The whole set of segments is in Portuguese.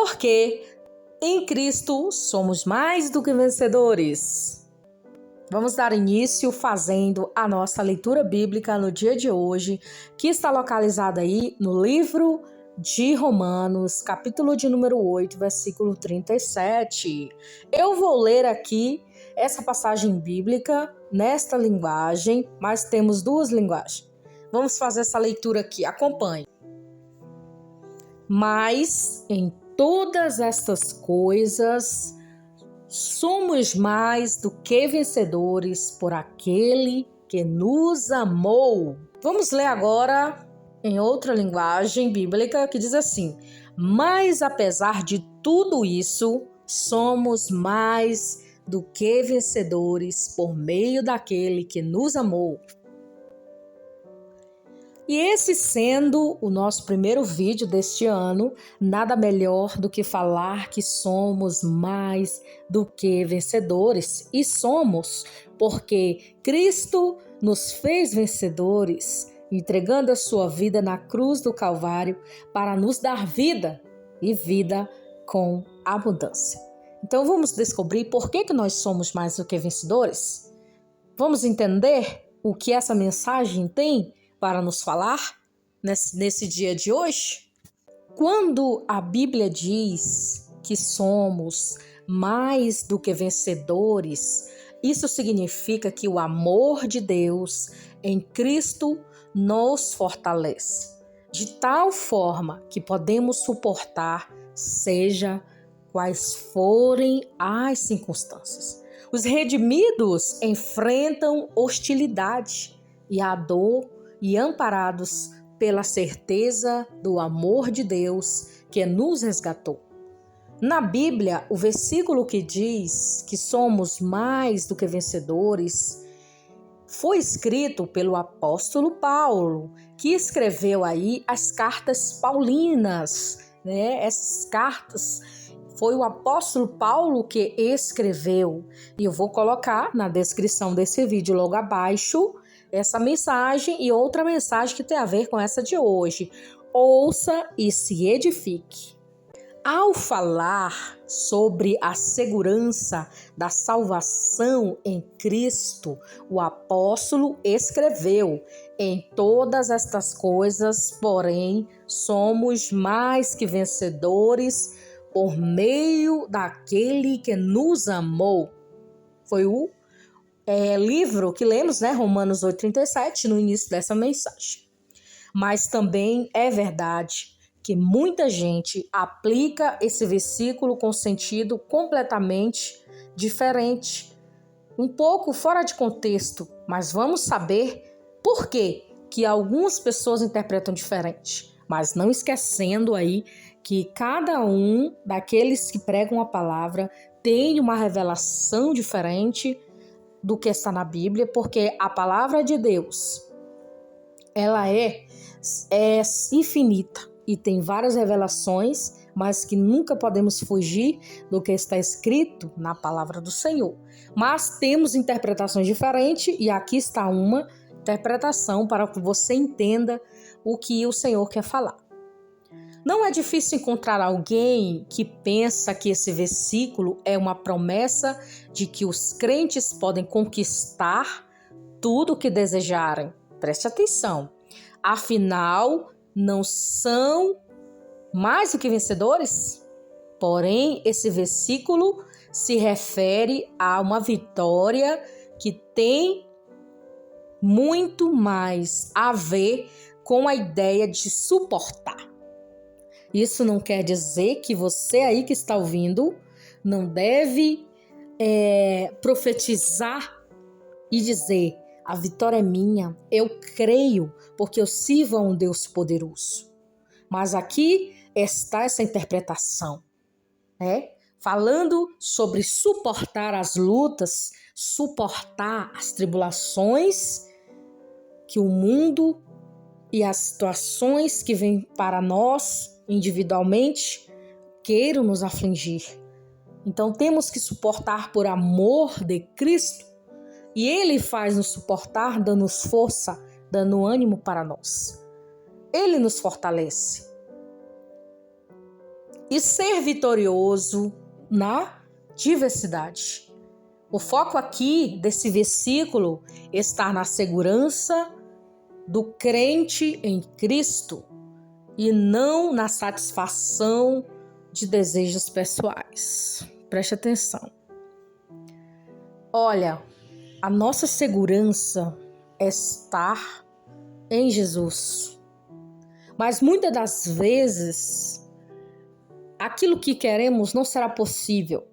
Porque em Cristo somos mais do que vencedores. Vamos dar início fazendo a nossa leitura bíblica no dia de hoje, que está localizada aí no livro de Romanos, capítulo de número 8, versículo 37. Eu vou ler aqui essa passagem bíblica nesta linguagem, mas temos duas linguagens. Vamos fazer essa leitura aqui, acompanhe. Mas em todas estas coisas somos mais do que vencedores por aquele que nos amou. Vamos ler agora em outra linguagem bíblica que diz assim: mas apesar de tudo isso, somos mais do que vencedores por meio daquele que nos amou. E esse sendo o nosso primeiro vídeo deste ano, nada melhor do que falar que somos mais do que vencedores. E somos porque Cristo nos fez vencedores, entregando a sua vida na cruz do Calvário para nos dar vida e vida com abundância. Então vamos descobrir por que nós somos mais do que vencedores? Vamos entender o que essa mensagem tem para nos falar nesse dia de hoje? Quando a Bíblia diz que somos mais do que vencedores, isso significa que o amor de Deus em Cristo nos fortalece, de tal forma que podemos suportar, seja quais forem as circunstâncias. Os redimidos enfrentam hostilidade e a dor e amparados pela certeza do amor de Deus que nos resgatou. Na Bíblia, o versículo que diz que somos mais do que vencedores foi escrito pelo apóstolo Paulo, que escreveu aí as cartas paulinas, né? Essas cartas foi o apóstolo Paulo que escreveu. E eu vou colocar na descrição desse vídeo logo abaixo essa mensagem e outra mensagem que tem a ver com essa de hoje. Ouça e se edifique. Ao falar sobre a segurança da salvação em Cristo, o apóstolo escreveu: em todas estas coisas, porém, somos mais que vencedores por meio daquele que nos amou. Foi o livro que lemos, né? Romanos 8,37, no início dessa mensagem. Mas também é verdade que muita gente aplica esse versículo com sentido completamente diferente, um pouco fora de contexto, mas vamos saber por que algumas pessoas interpretam diferente, mas não esquecendo aí que cada um daqueles que pregam a palavra tem uma revelação diferente do que está na Bíblia, porque a palavra de Deus, ela é infinita e tem várias revelações, mas que nunca podemos fugir do que está escrito na palavra do Senhor. Mas temos interpretações diferentes e aqui está uma interpretação para que você entenda o que o Senhor quer falar. Não é difícil encontrar alguém que pensa que esse versículo é uma promessa de que os crentes podem conquistar tudo o que desejarem. Preste atenção. Afinal, não são mais do que vencedores? Porém, esse versículo se refere a uma vitória que tem muito mais a ver com a ideia de suportar. Isso não quer dizer que você aí que está ouvindo não deve profetizar e dizer: a vitória é minha, eu creio, porque eu sirvo a um Deus poderoso. Mas aqui está essa interpretação, né? Falando sobre suportar as lutas, suportar as tribulações que o mundo e as situações que vêm para nós individualmente queiram nos afligir. Então temos que suportar por amor de Cristo, e Ele faz nos suportar, dando-nos força, dando ânimo para nós. Ele nos fortalece. e ser vitorioso na diversidade. O foco aqui desse versículo está na segurança do crente em Cristo e não na satisfação de desejos pessoais. Preste atenção. Olha, a nossa segurança é estar em Jesus. Mas muitas das vezes, aquilo que queremos não será possível.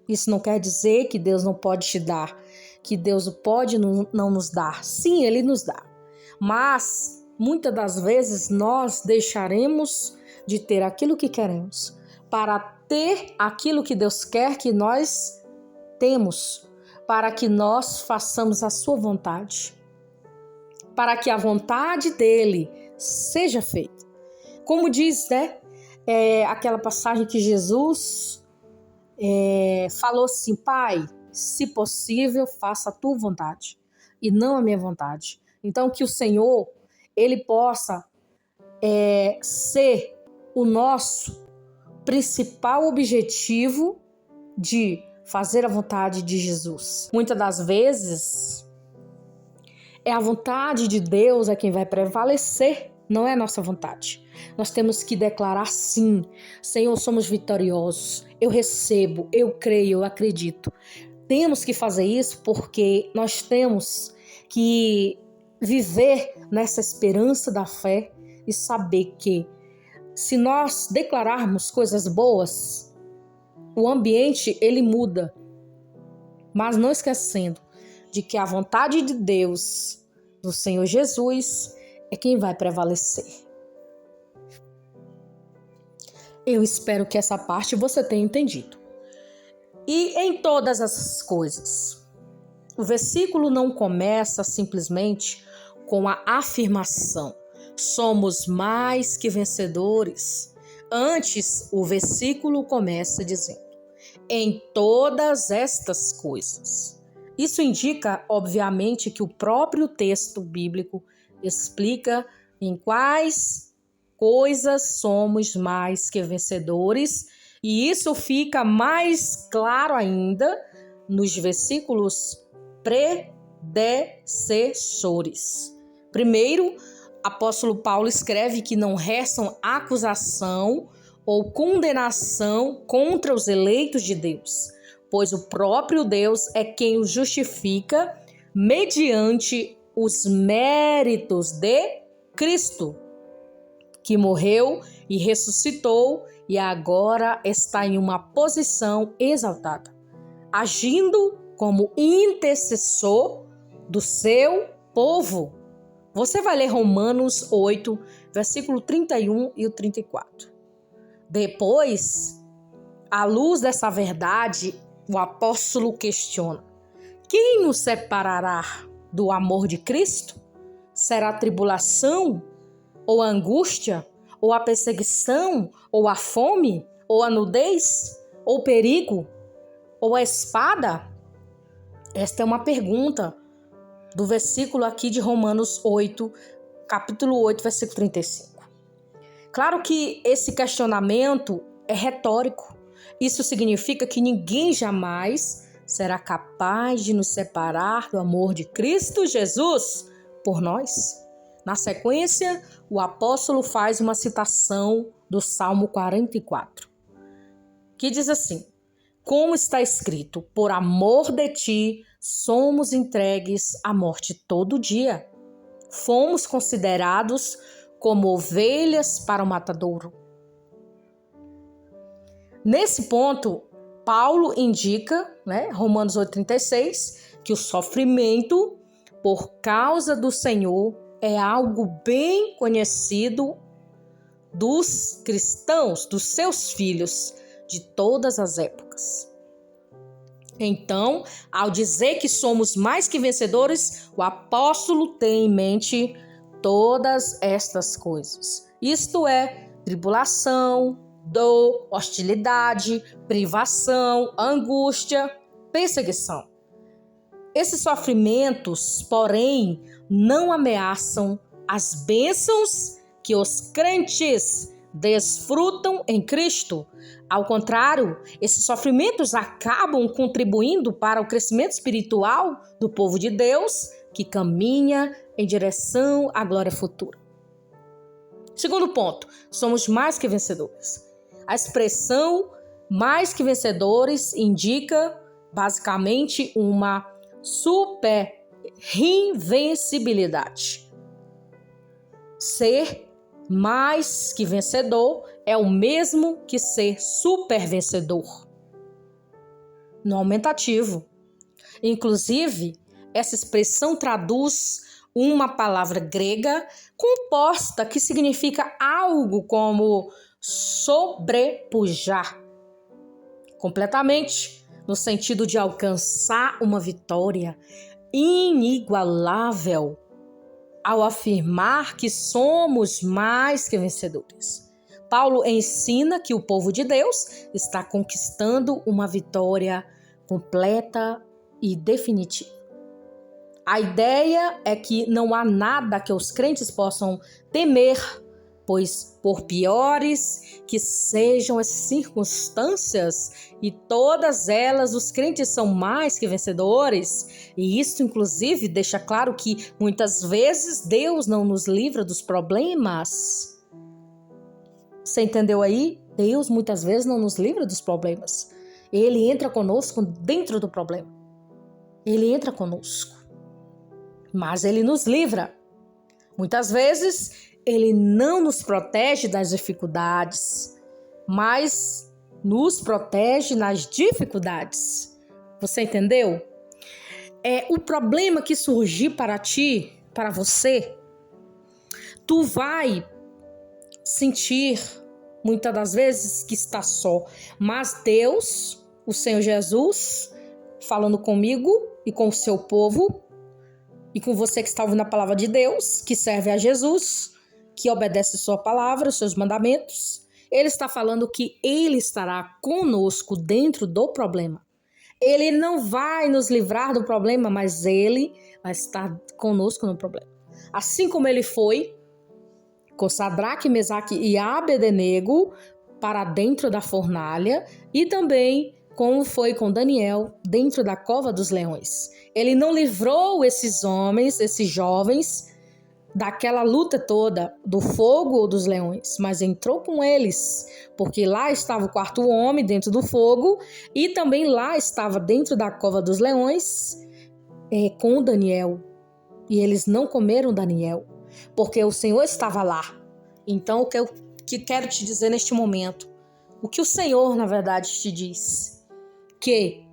Isso não quer dizer que Deus não pode te dar, que Deus pode não nos dar. Sim, Ele nos dá. Mas, muitas das vezes, nós deixaremos de ter aquilo que queremos para ter aquilo que Deus quer que nós temos, para que nós façamos a sua vontade, para que a vontade dele seja feita. Como diz, aquela passagem que Jesus falou assim: Pai, se possível, faça a tua vontade e não a minha vontade. Então, que o Senhor, Ele possa ser o nosso principal objetivo de fazer a vontade de Jesus. Muitas das vezes, é a vontade de Deus quem vai prevalecer, não é a nossa vontade. Nós temos que declarar sim: Senhor, somos vitoriosos, eu recebo, eu creio, eu acredito. Temos que fazer isso porque nós temos que viver nessa esperança da fé e saber que se nós declararmos coisas boas, o ambiente ele muda, mas não esquecendo de que a vontade de Deus, do Senhor Jesus, é quem vai prevalecer. Eu espero que essa parte você tenha entendido. E em todas essas coisas, o versículo não começa simplesmente com a afirmação: somos mais que vencedores. Antes, o versículo começa dizendo: em todas estas coisas. Isso indica, obviamente, que o próprio texto bíblico explica em quais coisas somos mais que vencedores, e isso fica mais claro ainda nos versículos predecessores. Primeiro, apóstolo Paulo escreve que não restam acusação ou condenação contra os eleitos de Deus, pois o próprio Deus é quem os justifica mediante os méritos de Cristo, que morreu e ressuscitou e agora está em uma posição exaltada, agindo como intercessor do seu povo. Você vai ler Romanos 8, versículo 31 e o 34. Depois, à luz dessa verdade, o apóstolo questiona: quem nos separará do amor de Cristo? Será a tribulação, ou a angústia, ou a perseguição, ou a fome, ou a nudez, ou o perigo, ou a espada? Esta é uma pergunta do versículo aqui de Romanos 8, capítulo 8, versículo 35. Claro que esse questionamento é retórico. Isso significa que ninguém jamais será capaz de nos separar do amor de Cristo Jesus por nós. Na sequência, o apóstolo faz uma citação do Salmo 44, que diz assim: como está escrito, por amor de ti, somos entregues à morte todo dia. Fomos considerados como ovelhas para o matadouro. Nesse ponto, Paulo indica, Romanos 8,36, que o sofrimento por causa do Senhor é algo bem conhecido dos cristãos, dos seus filhos, de todas as épocas. Então, ao dizer que somos mais que vencedores, o apóstolo tem em mente todas estas coisas. Isto é, tribulação, dor, hostilidade, privação, angústia, perseguição. Esses sofrimentos, porém, não ameaçam as bênçãos que os crentes desfrutam em Cristo. Ao contrário, esses sofrimentos acabam contribuindo para o crescimento espiritual do povo de Deus, que caminha em direção à glória futura. Segundo ponto, somos mais que vencedores. A expressão mais que vencedores indica basicamente uma super invencibilidade. Ser mais que vencedor é o mesmo que ser super vencedor, no aumentativo. Inclusive, essa expressão traduz uma palavra grega composta que significa algo como sobrepujar completamente, no sentido de alcançar uma vitória inigualável ao afirmar que somos mais que vencedores. Paulo ensina que o povo de Deus está conquistando uma vitória completa e definitiva. A ideia é que não há nada que os crentes possam temer, pois por piores que sejam as circunstâncias, e todas elas os crentes são mais que vencedores, e isso inclusive deixa claro que muitas vezes Deus não nos livra dos problemas. Você entendeu aí? Deus muitas vezes não nos livra dos problemas. Ele entra conosco dentro do problema. Ele entra conosco, mas ele nos livra. Muitas vezes ele não nos protege das dificuldades, mas nos protege nas dificuldades. Você entendeu? O problema que surgir para ti, para você, tu vai sentir muitas das vezes que está só, mas Deus, o Senhor Jesus, falando comigo e com o seu povo, e com você que está ouvindo a palavra de Deus, que serve a Jesus, que obedece a sua palavra, os seus mandamentos, ele está falando que ele estará conosco dentro do problema. Ele não vai nos livrar do problema, mas ele vai estar conosco no problema. Assim como ele foi com Sadraque, Mesaque e Abednego para dentro da fornalha, e também como foi com Daniel dentro da cova dos leões. Ele não livrou esses homens, esses jovens, daquela luta toda, do fogo ou dos leões, mas entrou com eles, porque lá estava o quarto homem dentro do fogo, e também lá estava dentro da cova dos leões com Daniel. E eles não comeram Daniel, porque o Senhor estava lá. Então, o que eu quero te dizer neste momento, o que o Senhor, na verdade, te diz, que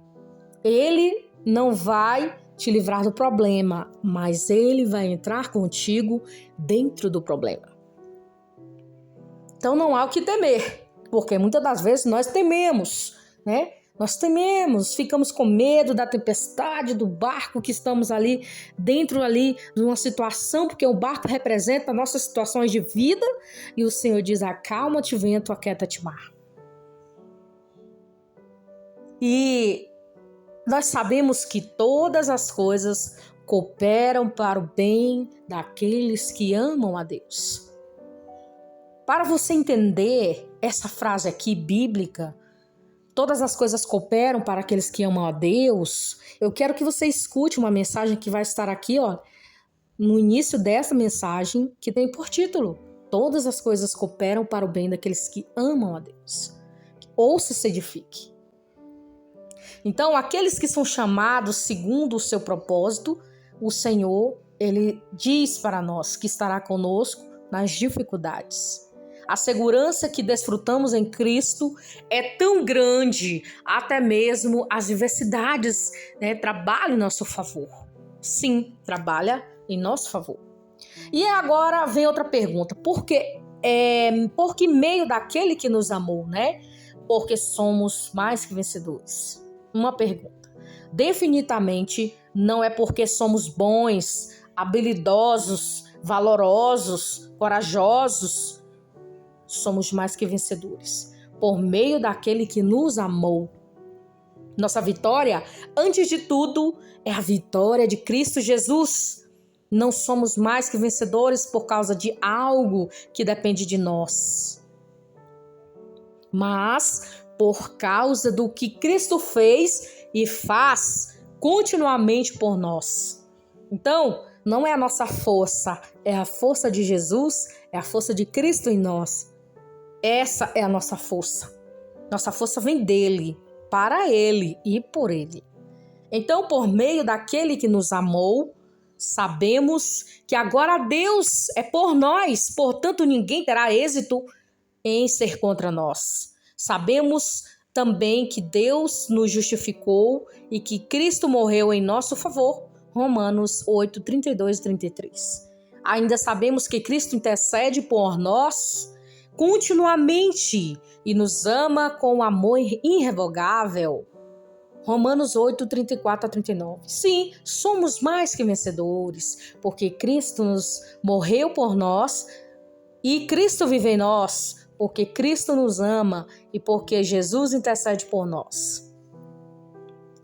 ele não vai te livrar do problema, mas ele vai entrar contigo dentro do problema. Então não há o que temer, porque muitas das vezes nós tememos, né? Nós tememos, ficamos com medo da tempestade, do barco que estamos ali, dentro ali de uma situação, porque o barco representa nossas situações de vida, e o Senhor diz: acalma-te vento, aquieta-te mar. E nós sabemos que todas as coisas cooperam para o bem daqueles que amam a Deus. Para você entender essa frase aqui bíblica, todas as coisas cooperam para aqueles que amam a Deus, eu quero que você escute uma mensagem que vai estar aqui, no início dessa mensagem, que tem por título: todas as coisas cooperam para o bem daqueles que amam a Deus. Ouça e se edifique. Então, aqueles que são chamados segundo o seu propósito, o Senhor, ele diz para nós que estará conosco nas dificuldades. A segurança que desfrutamos em Cristo é tão grande, até mesmo as diversidades, trabalham em nosso favor. Sim, trabalha em nosso favor. E agora vem outra pergunta: por que meio daquele que nos amou, Porque somos mais que vencedores. Uma pergunta: definitivamente não é porque somos bons, habilidosos, valorosos, corajosos. Somos mais que vencedores por meio daquele que nos amou. Nossa vitória, antes de tudo, é a vitória de Cristo Jesus. Não somos mais que vencedores por causa de algo que depende de nós. mas por causa do que Cristo fez e faz continuamente por nós. Então, não é a nossa força, é a força de Jesus, é a força de Cristo em nós. Essa é a nossa força. Nossa força vem dele, para ele e por ele. Então, por meio daquele que nos amou, sabemos que agora Deus é por nós, portanto ninguém terá êxito em ser contra nós. Sabemos também que Deus nos justificou e que Cristo morreu em nosso favor. Romanos 8, 32 e 33. Ainda sabemos que Cristo intercede por nós continuamente e nos ama com amor irrevogável. Romanos 8, 34 a 39. Sim, somos mais que vencedores, porque Cristo nos morreu por nós e Cristo vive em nós, porque Cristo nos ama e porque Jesus intercede por nós.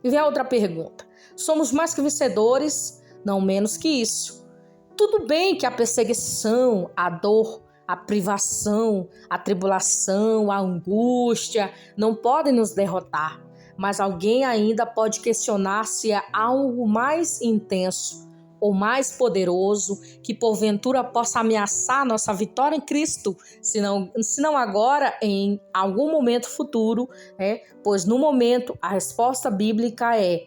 E vem a outra pergunta. Somos mais que vencedores, não menos que isso. Tudo bem que a perseguição, a dor, a privação, a tribulação, a angústia não podem nos derrotar, mas alguém ainda pode questionar se é algo mais intenso ou mais poderoso que porventura possa ameaçar nossa vitória em Cristo, se não agora, em algum momento futuro, pois no momento a resposta bíblica é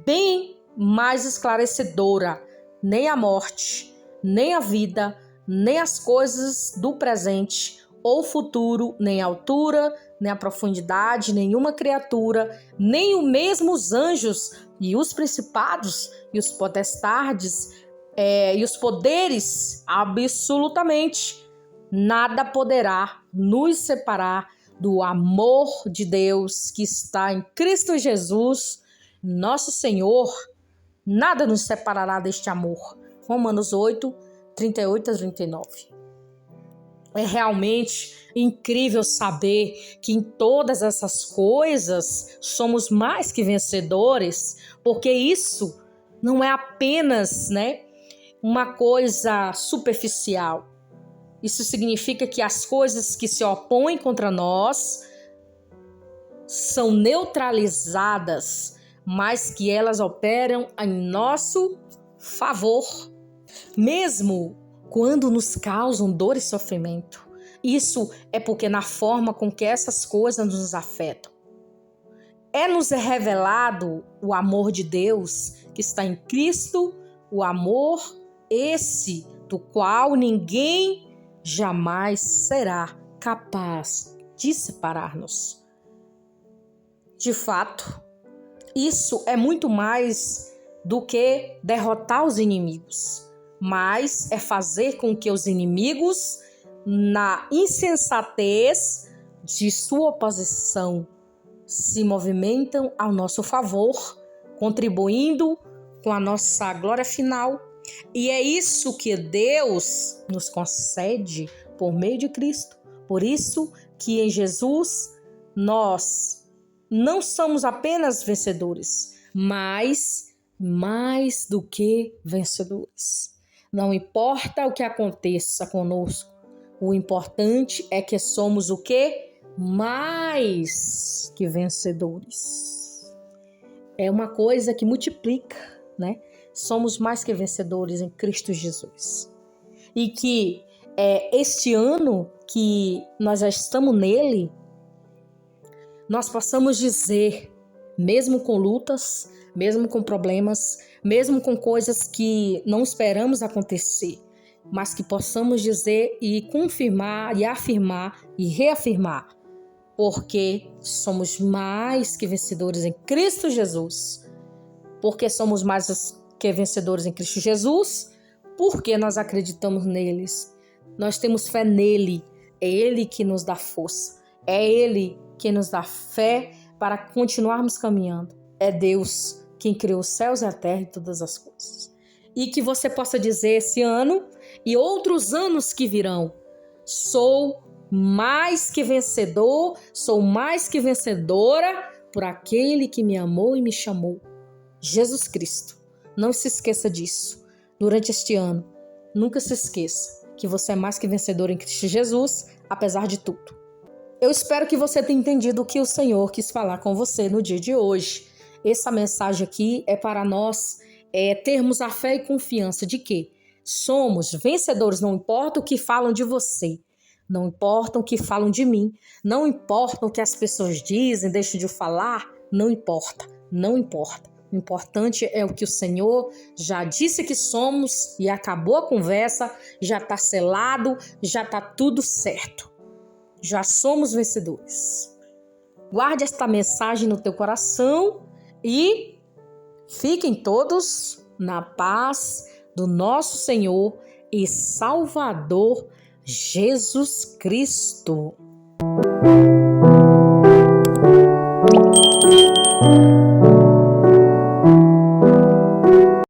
bem mais esclarecedora. Nem a morte, nem a vida, nem as coisas do presente ou futuro, nem a altura, nem a profundidade, nenhuma criatura, nem o mesmo os anjos e os principados e os potestades e os poderes, absolutamente nada poderá nos separar do amor de Deus que está em Cristo Jesus, nosso Senhor. Nada nos separará deste amor. Romanos 8, 38 a 39. É realmente incrível saber que em todas essas coisas somos mais que vencedores, porque isso não é apenas, uma coisa superficial. Isso significa que as coisas que se opõem contra nós são neutralizadas, mas que elas operam em nosso favor, mesmo quando nos causam dor e sofrimento. Isso é porque na forma com que essas coisas nos afetam. Nos revelado o amor de Deus que está em Cristo, o amor esse do qual ninguém jamais será capaz de separar-nos. De fato, isso é muito mais do que derrotar os inimigos, mas é fazer com que os inimigos, na insensatez de sua oposição, se movimentam ao nosso favor, contribuindo com a nossa glória final. E é isso que Deus nos concede por meio de Cristo. Por isso que em Jesus nós não somos apenas vencedores, mas mais do que vencedores. Não importa o que aconteça conosco, o importante é que somos o quê? Mais que vencedores. É uma coisa que multiplica, Somos mais que vencedores em Cristo Jesus. E que este ano que nós já estamos nele, nós possamos dizer, mesmo com lutas, mesmo com problemas, mesmo com coisas que não esperamos acontecer, mas que possamos dizer e confirmar e afirmar e reafirmar, porque somos mais que vencedores em Cristo Jesus. Porque somos mais que vencedores em Cristo Jesus, porque nós acreditamos neles. Nós temos fé nele. É ele que nos dá força. É ele que nos dá fé para continuarmos caminhando. É Deus quem criou os céus e a terra e todas as coisas. E que você possa dizer esse ano e outros anos que virão: sou mais que vencedor, sou mais que vencedora por aquele que me amou e me chamou. Jesus Cristo. Não se esqueça disso. Durante este ano, nunca se esqueça que você é mais que vencedor em Cristo Jesus, apesar de tudo. Eu espero que você tenha entendido o que o Senhor quis falar com você no dia de hoje. Essa mensagem aqui é para nós termos a fé e confiança de que somos vencedores, não importa o que falam de você, não importa o que falam de mim, não importa o que as pessoas dizem, deixam de falar, não importa, não importa. O importante é o que o Senhor já disse que somos e acabou a conversa, já está selado, já está tudo certo. Já somos vencedores. Guarde esta mensagem no teu coração e fiquem todos na paz do nosso Senhor e Salvador Jesus Cristo.